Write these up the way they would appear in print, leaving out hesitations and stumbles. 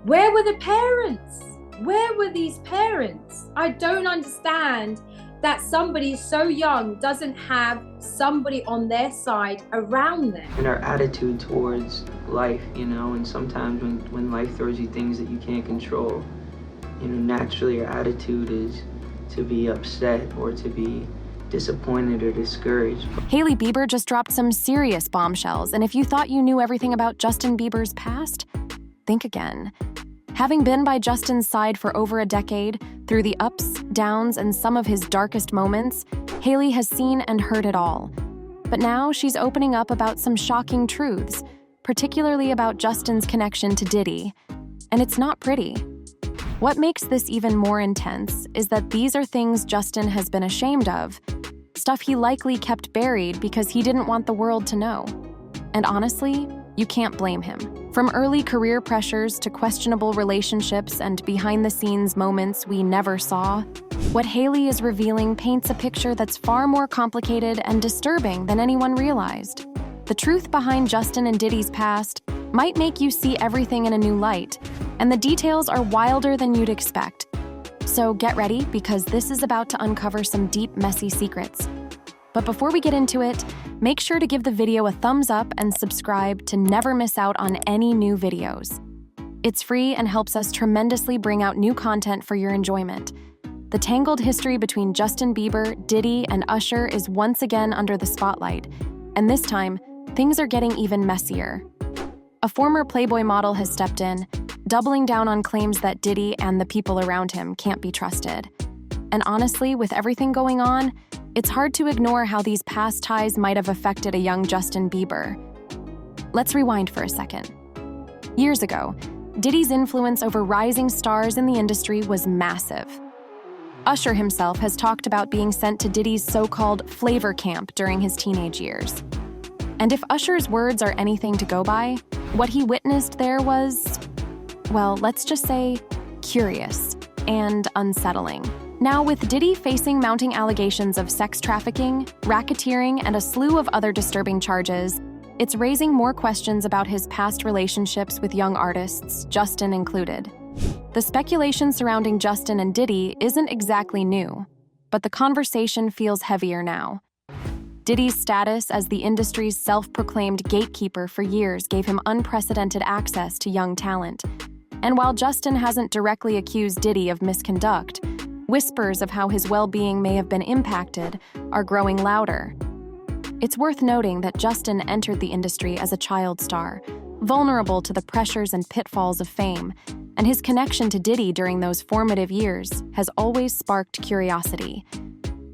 Where were the parents? Where were these parents? I don't understand that somebody so young doesn't have somebody on their side around them. And our attitude towards life, and sometimes when life throws you things that you can't control, naturally your attitude is to be upset or to be disappointed or discouraged. Hailey Bieber just dropped some serious bombshells, and if you thought you knew everything about Justin Bieber's past, think again. Having been by Justin's side for over a decade, through the ups, downs, and some of his darkest moments, Hailey has seen and heard it all. But now she's opening up about some shocking truths, particularly about Justin's connection to Diddy. And it's not pretty. What makes this even more intense is that these are things Justin has been ashamed of, stuff he likely kept buried because he didn't want the world to know. And honestly, you can't blame him. From early career pressures to questionable relationships and behind-the-scenes moments we never saw, what Hailey is revealing paints a picture that's far more complicated and disturbing than anyone realized. The truth behind Justin and Diddy's past might make you see everything in a new light, and the details are wilder than you'd expect. So get ready, because this is about to uncover some deep, messy secrets. But before we get into it, make sure to give the video a thumbs up and subscribe to never miss out on any new videos. It's free and helps us tremendously bring out new content for your enjoyment. The tangled history between Justin Bieber, Diddy, and Usher is once again under the spotlight, and this time, things are getting even messier. A former Playboy model has stepped in, doubling down on claims that Diddy and the people around him can't be trusted. And honestly, with everything going on, it's hard to ignore how these past ties might have affected a young Justin Bieber. Let's rewind for a second. Years ago, Diddy's influence over rising stars in the industry was massive. Usher himself has talked about being sent to Diddy's so-called flavor camp during his teenage years. And if Usher's words are anything to go by, what he witnessed there was, well, let's just say, curious and unsettling. Now, with Diddy facing mounting allegations of sex trafficking, racketeering, and a slew of other disturbing charges, it's raising more questions about his past relationships with young artists, Justin included. The speculation surrounding Justin and Diddy isn't exactly new, but the conversation feels heavier now. Diddy's status as the industry's self-proclaimed gatekeeper for years gave him unprecedented access to young talent. And while Justin hasn't directly accused Diddy of misconduct, whispers of how his well-being may have been impacted are growing louder. It's worth noting that Justin entered the industry as a child star, vulnerable to the pressures and pitfalls of fame, and his connection to Diddy during those formative years has always sparked curiosity.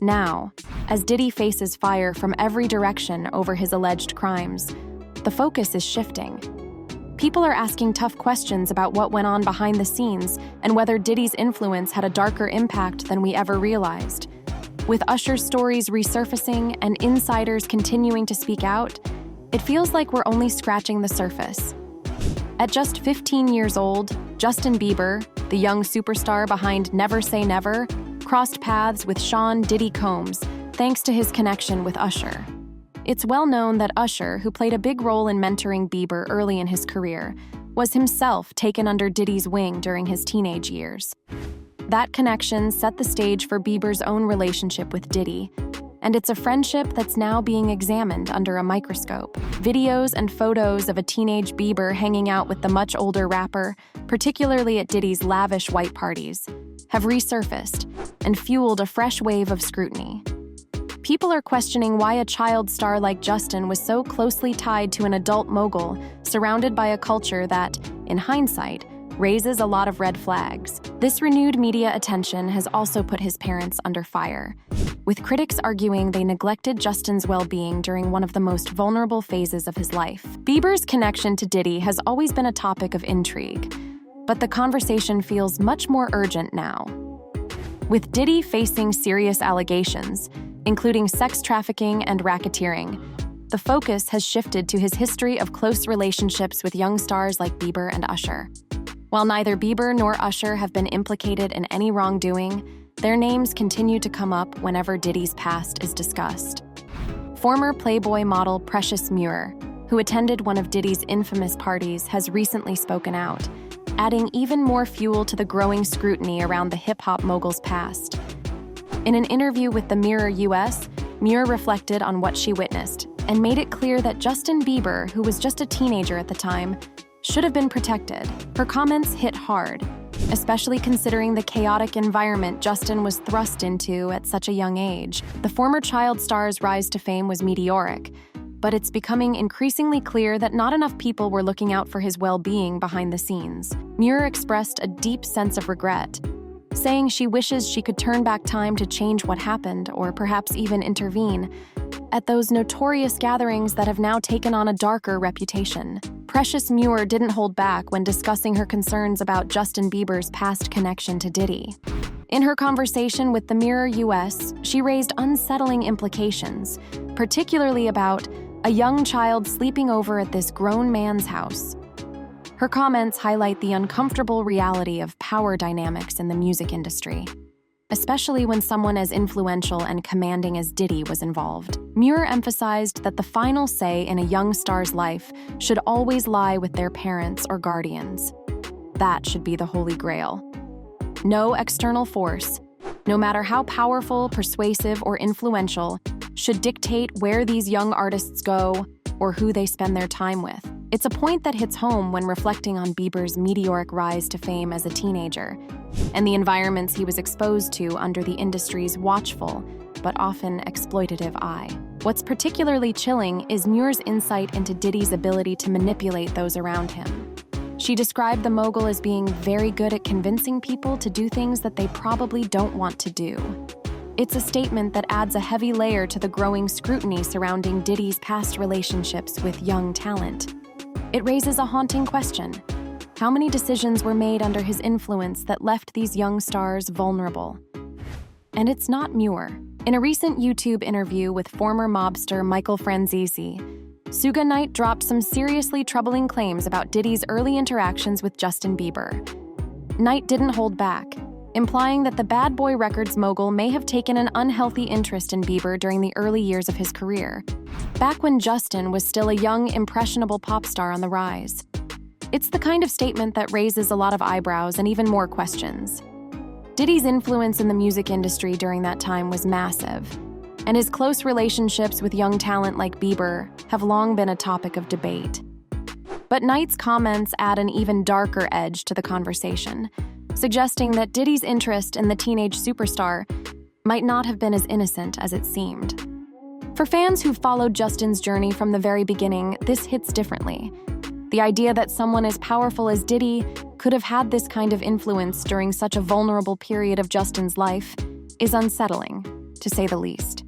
Now, as Diddy faces fire from every direction over his alleged crimes, the focus is shifting. People are asking tough questions about what went on behind the scenes and whether Diddy's influence had a darker impact than we ever realized. With Usher's stories resurfacing and insiders continuing to speak out, it feels like we're only scratching the surface. At just 15 years old, Justin Bieber, the young superstar behind Never Say Never, crossed paths with Sean Diddy Combs thanks to his connection with Usher. It's well known that Usher, who played a big role in mentoring Bieber early in his career, was himself taken under Diddy's wing during his teenage years. That connection set the stage for Bieber's own relationship with Diddy, and it's a friendship that's now being examined under a microscope. Videos and photos of a teenage Bieber hanging out with the much older rapper, particularly at Diddy's lavish white parties, have resurfaced and fueled a fresh wave of scrutiny. People are questioning why a child star like Justin was so closely tied to an adult mogul surrounded by a culture that, in hindsight, raises a lot of red flags. This renewed media attention has also put his parents under fire, with critics arguing they neglected Justin's well-being during one of the most vulnerable phases of his life. Bieber's connection to Diddy has always been a topic of intrigue, but the conversation feels much more urgent now. With Diddy facing serious allegations, including sex trafficking and racketeering, the focus has shifted to his history of close relationships with young stars like Bieber and Usher. While neither Bieber nor Usher have been implicated in any wrongdoing, their names continue to come up whenever Diddy's past is discussed. Former Playboy model Precious Muir, who attended one of Diddy's infamous parties, has recently spoken out, adding even more fuel to the growing scrutiny around the hip-hop mogul's past. In an interview with the Mirror US, Muir reflected on what she witnessed and made it clear that Justin Bieber, who was just a teenager at the time, should have been protected. Her comments hit hard, especially considering the chaotic environment Justin was thrust into at such a young age. The former child star's rise to fame was meteoric, but it's becoming increasingly clear that not enough people were looking out for his well-being behind the scenes. Muir expressed a deep sense of regret, saying she wishes she could turn back time to change what happened or perhaps even intervene at those notorious gatherings that have now taken on a darker reputation. Precious Muir didn't hold back when discussing her concerns about Justin Bieber's past connection to Diddy. In her conversation with the Mirror US, she raised unsettling implications, particularly about a young child sleeping over at this grown man's house. Her comments highlight the uncomfortable reality of power dynamics in the music industry, especially when someone as influential and commanding as Diddy was involved. Muir emphasized that the final say in a young star's life should always lie with their parents or guardians. That should be the holy grail. No external force, no matter how powerful, persuasive, or influential, should dictate where these young artists go or who they spend their time with. It's a point that hits home when reflecting on Bieber's meteoric rise to fame as a teenager and the environments he was exposed to under the industry's watchful but often exploitative eye. What's particularly chilling is Muir's insight into Diddy's ability to manipulate those around him. She described the mogul as being very good at convincing people to do things that they probably don't want to do. It's a statement that adds a heavy layer to the growing scrutiny surrounding Diddy's past relationships with young talent. It raises a haunting question. How many decisions were made under his influence that left these young stars vulnerable? And it's not Muir. In a recent YouTube interview with former mobster Michael Franzese, Suge Knight dropped some seriously troubling claims about Diddy's early interactions with Justin Bieber. Knight didn't hold back, implying that the Bad Boy Records mogul may have taken an unhealthy interest in Bieber during the early years of his career, back when Justin was still a young, impressionable pop star on the rise. It's the kind of statement that raises a lot of eyebrows and even more questions. Diddy's influence in the music industry during that time was massive, and his close relationships with young talent like Bieber have long been a topic of debate. But Knight's comments add an even darker edge to the conversation, suggesting that Diddy's interest in the teenage superstar might not have been as innocent as it seemed. For fans who followed Justin's journey from the very beginning, this hits differently. The idea that someone as powerful as Diddy could have had this kind of influence during such a vulnerable period of Justin's life is unsettling, to say the least.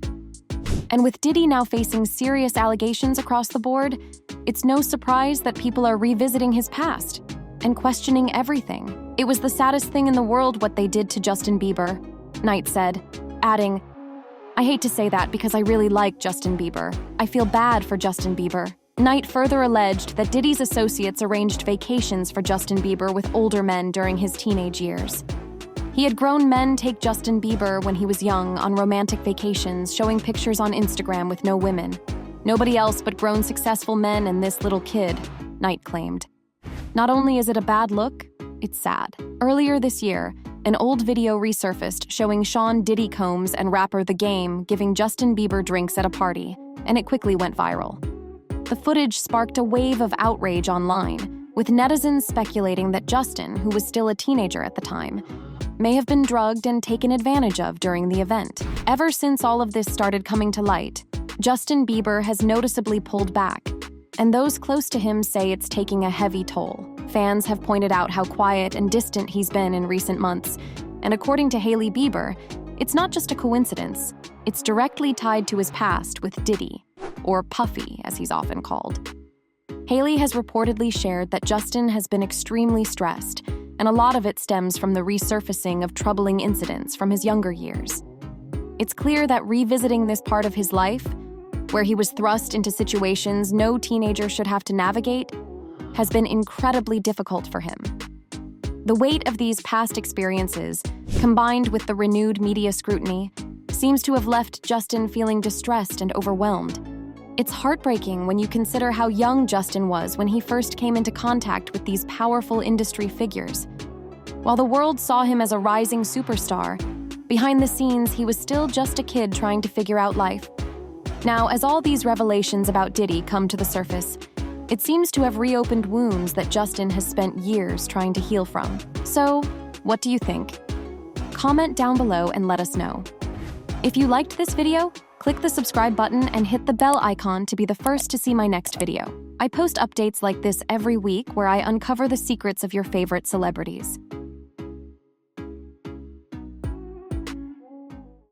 And with Diddy now facing serious allegations across the board, it's no surprise that people are revisiting his past and questioning everything. It was the saddest thing in the world what they did to Justin Bieber, Knight said, adding, "I hate to say that because I really like Justin Bieber. I feel bad for Justin Bieber." Knight further alleged that Diddy's associates arranged vacations for Justin Bieber with older men during his teenage years. He had grown men take Justin Bieber when he was young on romantic vacations, showing pictures on Instagram with no women. Nobody else but grown successful men and this little kid, Knight claimed. Not only is it a bad look, it's sad. Earlier this year, an old video resurfaced showing Sean Diddy Combs and rapper The Game giving Justin Bieber drinks at a party, and it quickly went viral. The footage sparked a wave of outrage online, with netizens speculating that Justin, who was still a teenager at the time, may have been drugged and taken advantage of during the event. Ever since all of this started coming to light, Justin Bieber has noticeably pulled back, and those close to him say it's taking a heavy toll. Fans have pointed out how quiet and distant he's been in recent months, and according to Hailey Bieber, it's not just a coincidence. It's directly tied to his past with Diddy, or Puffy, as he's often called. Hailey has reportedly shared that Justin has been extremely stressed, and a lot of it stems from the resurfacing of troubling incidents from his younger years. It's clear that revisiting this part of his life, where he was thrust into situations no teenager should have to navigate, has been incredibly difficult for him. The weight of these past experiences, combined with the renewed media scrutiny, seems to have left Justin feeling distressed and overwhelmed. It's heartbreaking when you consider how young Justin was when he first came into contact with these powerful industry figures. While the world saw him as a rising superstar, behind the scenes he was still just a kid trying to figure out life. Now, as all these revelations about Diddy come to the surface, it seems to have reopened wounds that Justin has spent years trying to heal from. So, what do you think? Comment down below and let us know. If you liked this video, click the subscribe button and hit the bell icon to be the first to see my next video. I post updates like this every week where I uncover the secrets of your favorite celebrities.